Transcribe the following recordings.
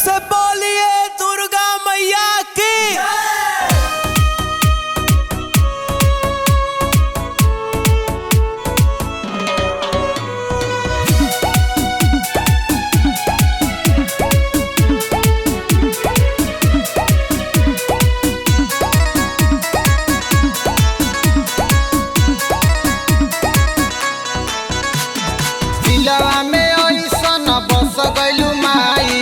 से बोलिए दुर्गा मैया की। दिलवा में ऐसन बस गइलू माई,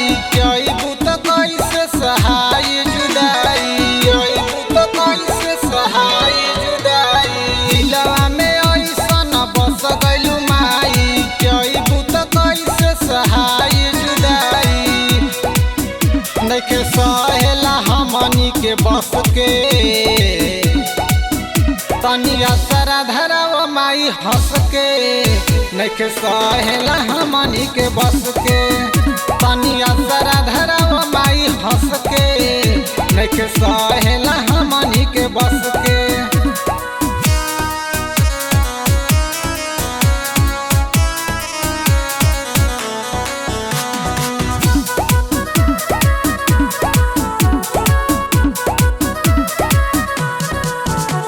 अइबू त कैसे सहाय जुदाई, अइबू त कैसे सहाय जुदाई। दिलवा में ऐसन बस गइलू माई, अइबू त कैसे सहाय जुदाई। नइखे सहेला हमनी के बस के, तनी असरा धरवा माई हंस के। नइखे सहेला हमनी के बस के, तनी असरा धरवा माई हंस के। नइखे सहेला हमनी के बस के।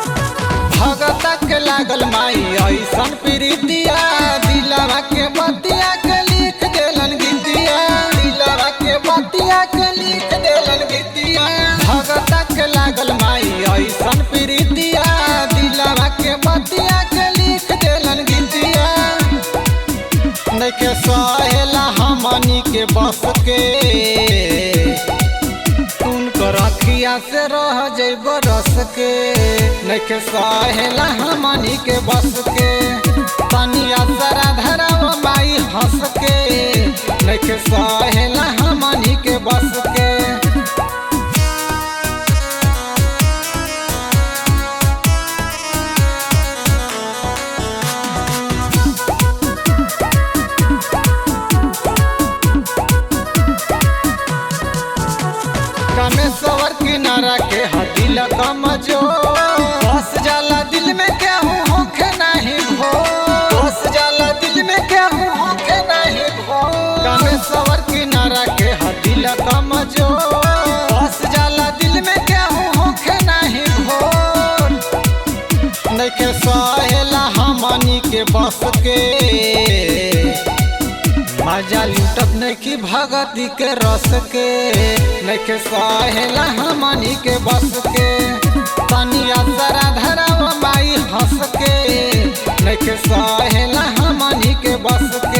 भगता के लागल माई ऐसन प्रीतिया, दिलवा के बतिया के लिख देलन गीतिया, दिलवा के बतिया के लिख देलन गीतिया। भगता के लागल माई ऐसन प्रीतिया, दिलवा के बतिया के लिख देलन गीतिया। नइखे सहेला हमनी के बस के, रखिया से रह जइब रस के। नइखे सहेला हमनी के बस के, तनी असरा धरवा माई हंस के। नइखे सहेला हमनी के बस के। कामेश्वर किनारा के दिल कमजोर, बस जाला दिल में केहू होखे नाही भो, बस जाला दिल में केहू होखे नाही भो। कामेश्वर किनारा के दिल कमजोर, बस जाला दिल में केहू होखे नाही भो। नइखे सहेला हमनी के बस के, मजा लूटत नइखी भगती के रस के। नइखे सहेला हमनी के बस के, तनी असरा धरवा माई हंस के। नइखे सहेला हमनी के बस के।